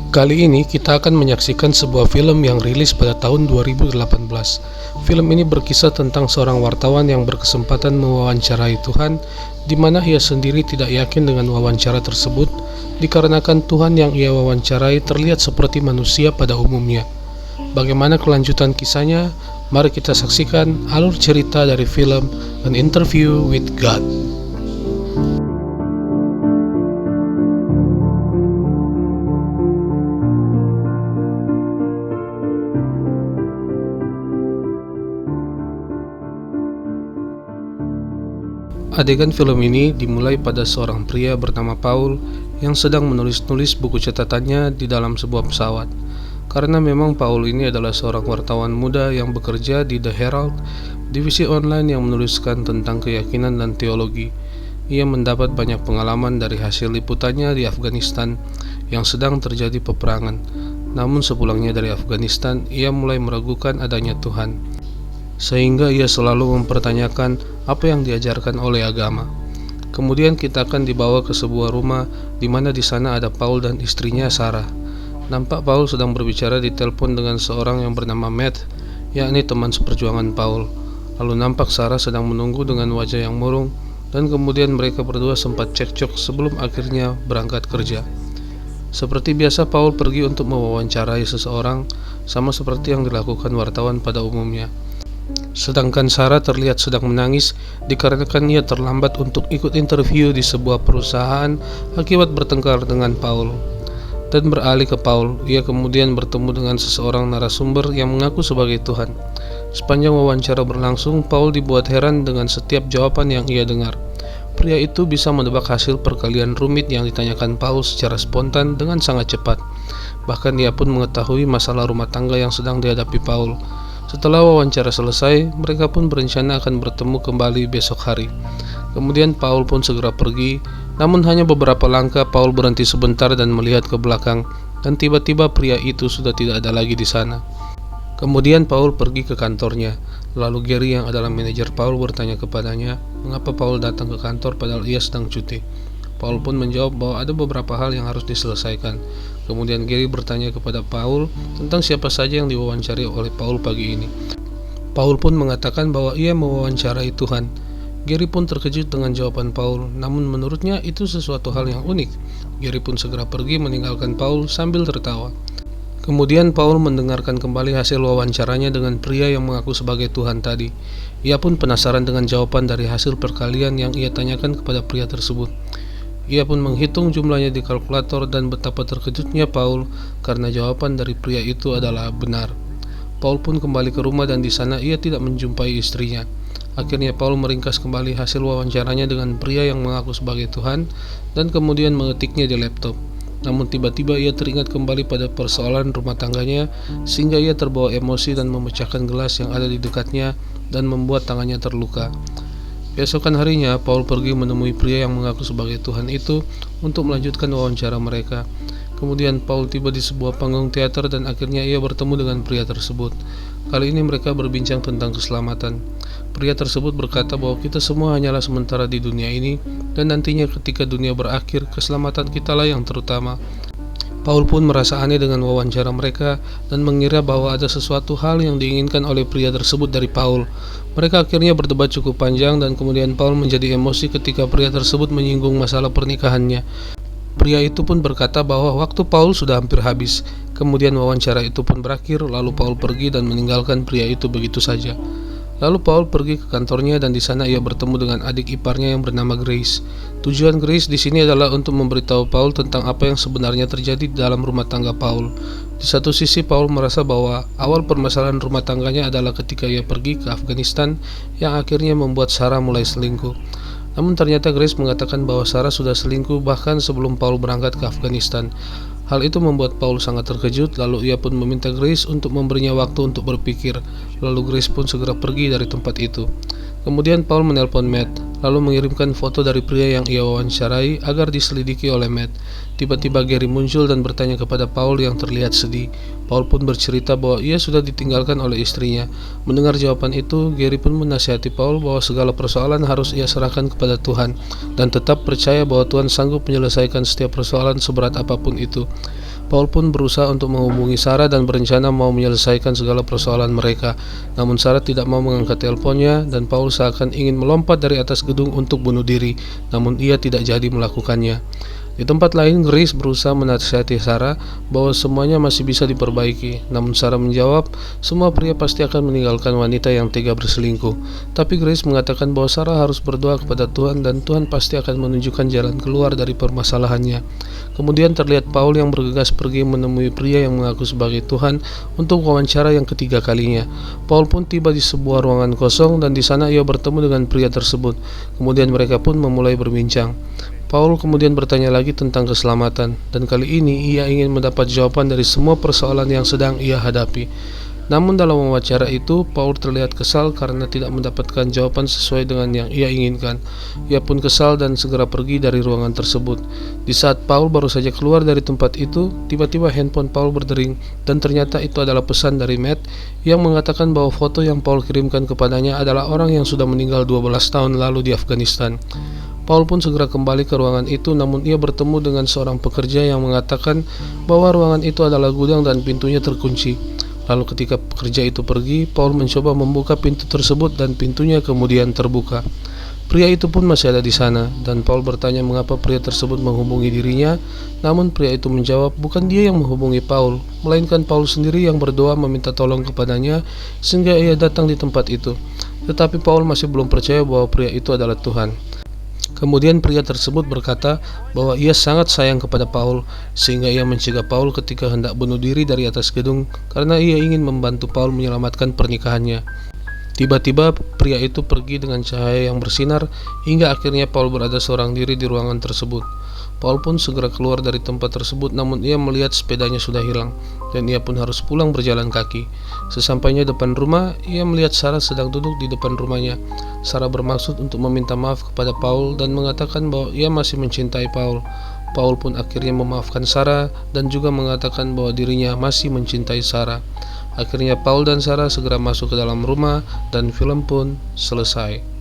Kali ini kita akan menyaksikan sebuah film yang rilis pada tahun 2018. Film ini berkisah tentang seorang wartawan yang berkesempatan mewawancarai Tuhan, di mana ia sendiri tidak yakin dengan wawancara tersebut, dikarenakan Tuhan yang ia wawancarai terlihat seperti manusia pada umumnya. Bagaimana kelanjutan kisahnya? Mari kita saksikan alur cerita dari film An Interview with God. Adegan film ini dimulai pada seorang pria bernama Paul yang sedang menulis-nulis buku catatannya di dalam sebuah pesawat. Karena memang Paul ini adalah seorang wartawan muda yang bekerja di The Herald, divisi online yang menuliskan tentang keyakinan dan teologi. Ia mendapat banyak pengalaman dari hasil liputannya di Afghanistan yang sedang terjadi peperangan. Namun sepulangnya dari Afghanistan, ia mulai meragukan adanya Tuhan, sehingga ia selalu mempertanyakan apa yang diajarkan oleh agama. Kemudian kita akan dibawa ke sebuah rumah di mana di sana ada Paul dan istrinya Sarah. Nampak Paul sedang berbicara di telepon dengan seorang yang bernama Matt, yakni teman seperjuangan Paul. Lalu nampak Sarah sedang menunggu dengan wajah yang murung, dan kemudian mereka berdua sempat cekcok sebelum akhirnya berangkat kerja. Seperti biasa, Paul pergi untuk mewawancarai seseorang, sama seperti yang dilakukan wartawan pada umumnya. Sedangkan Sarah terlihat sedang menangis dikarenakan ia terlambat untuk ikut interview di sebuah perusahaan akibat bertengkar dengan Paul. Dan beralih ke Paul, ia kemudian bertemu dengan seseorang narasumber yang mengaku sebagai Tuhan. Sepanjang wawancara berlangsung, Paul dibuat heran dengan setiap jawaban yang ia dengar. Pria itu bisa menebak hasil perkalian rumit yang ditanyakan Paul secara spontan dengan sangat cepat. Bahkan ia pun mengetahui masalah rumah tangga yang sedang dihadapi Paul. Setelah wawancara selesai, mereka pun berencana akan bertemu kembali besok hari. Kemudian Paul pun segera pergi, namun hanya beberapa langkah Paul berhenti sebentar dan melihat ke belakang, dan tiba-tiba pria itu sudah tidak ada lagi di sana. Kemudian Paul pergi ke kantornya, lalu Gary yang adalah manajer Paul bertanya kepadanya mengapa Paul datang ke kantor padahal ia sedang cuti. Paul pun menjawab bahwa ada beberapa hal yang harus diselesaikan. Kemudian Gary bertanya kepada Paul tentang siapa saja yang diwawancari oleh Paul pagi ini. Paul pun mengatakan bahwa ia mewawancarai Tuhan. Gary pun terkejut dengan jawaban Paul, namun menurutnya itu sesuatu hal yang unik. Gary pun segera pergi meninggalkan Paul sambil tertawa. Kemudian Paul mendengarkan kembali hasil wawancaranya dengan pria yang mengaku sebagai Tuhan tadi. Ia pun penasaran dengan jawaban dari hasil perkalian yang ia tanyakan kepada pria tersebut. Ia pun menghitung jumlahnya di kalkulator dan betapa terkejutnya Paul karena jawaban dari pria itu adalah benar. Paul pun kembali ke rumah dan di sana ia tidak menjumpai istrinya. Akhirnya Paul meringkas kembali hasil wawancaranya dengan pria yang mengaku sebagai Tuhan dan kemudian mengetiknya di laptop. Namun tiba-tiba ia teringat kembali pada persoalan rumah tangganya sehingga ia terbawa emosi dan memecahkan gelas yang ada di dekatnya dan membuat tangannya terluka. Besokan harinya, Paul pergi menemui pria yang mengaku sebagai Tuhan itu untuk melanjutkan wawancara mereka. Kemudian Paul tiba di sebuah panggung teater dan akhirnya ia bertemu dengan pria tersebut. Kali ini mereka berbincang tentang keselamatan. Pria tersebut berkata bahwa kita semua hanyalah sementara di dunia ini dan nantinya ketika dunia berakhir, keselamatan kitalah yang terutama. Paul pun merasa aneh dengan wawancara mereka dan mengira bahwa ada sesuatu hal yang diinginkan oleh pria tersebut dari Paul. Mereka akhirnya berdebat cukup panjang dan kemudian Paul menjadi emosi ketika pria tersebut menyinggung masalah pernikahannya. Pria itu pun berkata bahwa waktu Paul sudah hampir habis. Kemudian wawancara itu pun berakhir, lalu Paul pergi dan meninggalkan pria itu begitu saja. Lalu Paul pergi ke kantornya dan di sana ia bertemu dengan adik iparnya yang bernama Grace. Tujuan Grace di sini adalah untuk memberitahu Paul tentang apa yang sebenarnya terjadi di dalam rumah tangga Paul. Di satu sisi Paul merasa bahwa awal permasalahan rumah tangganya adalah ketika ia pergi ke Afghanistan yang akhirnya membuat Sarah mulai selingkuh. Namun ternyata Grace mengatakan bahwa Sarah sudah selingkuh bahkan sebelum Paul berangkat ke Afghanistan. Hal itu membuat Paul sangat terkejut, lalu ia pun meminta Grace untuk memberinya waktu untuk berpikir. Lalu Grace pun segera pergi dari tempat itu. Kemudian Paul menelpon Matt, lalu mengirimkan foto dari pria yang ia wawancarai agar diselidiki oleh Matt. Tiba-tiba Gary muncul dan bertanya kepada Paul yang terlihat sedih. Paul pun bercerita bahwa ia sudah ditinggalkan oleh istrinya. Mendengar jawaban itu, Gary pun menasihati Paul bahwa segala persoalan harus ia serahkan kepada Tuhan dan tetap percaya bahwa Tuhan sanggup menyelesaikan setiap persoalan seberat apapun itu. Paul pun berusaha untuk menghubungi Sarah dan berencana mau menyelesaikan segala persoalan mereka. Namun Sarah tidak mau mengangkat teleponnya dan Paul seakan ingin melompat dari atas gedung untuk bunuh diri, namun ia tidak jadi melakukannya. Di tempat lain, Grace berusaha menasihati Sarah bahwa semuanya masih bisa diperbaiki. Namun Sarah menjawab, semua pria pasti akan meninggalkan wanita yang tega berselingkuh. Tapi Grace mengatakan bahwa Sarah harus berdoa kepada Tuhan dan Tuhan pasti akan menunjukkan jalan keluar dari permasalahannya. Kemudian terlihat Paul yang bergegas pergi menemui pria yang mengaku sebagai Tuhan untuk wawancara yang ketiga kalinya. Paul pun tiba di sebuah ruangan kosong dan di sana ia bertemu dengan pria tersebut. Kemudian mereka pun memulai berbincang. Paul kemudian bertanya lagi tentang keselamatan, dan kali ini ia ingin mendapat jawaban dari semua persoalan yang sedang ia hadapi. Namun dalam wawancara itu, Paul terlihat kesal karena tidak mendapatkan jawaban sesuai dengan yang ia inginkan. Ia pun kesal dan segera pergi dari ruangan tersebut. Di saat Paul baru saja keluar dari tempat itu, tiba-tiba handphone Paul berdering, dan ternyata itu adalah pesan dari Matt yang mengatakan bahwa foto yang Paul kirimkan kepadanya adalah orang yang sudah meninggal 12 tahun lalu di Afghanistan. Paul pun segera kembali ke ruangan itu, namun ia bertemu dengan seorang pekerja yang mengatakan bahwa ruangan itu adalah gudang dan pintunya terkunci. Lalu ketika pekerja itu pergi, Paul mencoba membuka pintu tersebut dan pintunya kemudian terbuka. Pria itu pun masih ada di sana, dan Paul bertanya mengapa pria tersebut menghubungi dirinya. Namun pria itu menjawab bukan dia yang menghubungi Paul, melainkan Paul sendiri yang berdoa meminta tolong kepadanya sehingga ia datang di tempat itu. Tetapi Paul masih belum percaya bahwa pria itu adalah Tuhan. Kemudian pria tersebut berkata bahwa ia sangat sayang kepada Paul, sehingga ia mencegah Paul ketika hendak bunuh diri dari atas gedung karena ia ingin membantu Paul menyelamatkan pernikahannya. Tiba-tiba pria itu pergi dengan cahaya yang bersinar hingga akhirnya Paul berada seorang diri di ruangan tersebut. Paul pun segera keluar dari tempat tersebut, namun ia melihat sepedanya sudah hilang dan ia pun harus pulang berjalan kaki. Sesampainya depan rumah, ia melihat Sarah sedang duduk di depan rumahnya. Sarah bermaksud untuk meminta maaf kepada Paul dan mengatakan bahwa ia masih mencintai Paul. Paul pun akhirnya memaafkan Sarah dan juga mengatakan bahwa dirinya masih mencintai Sarah. Akhirnya Paul dan Sarah segera masuk ke dalam rumah dan film pun selesai.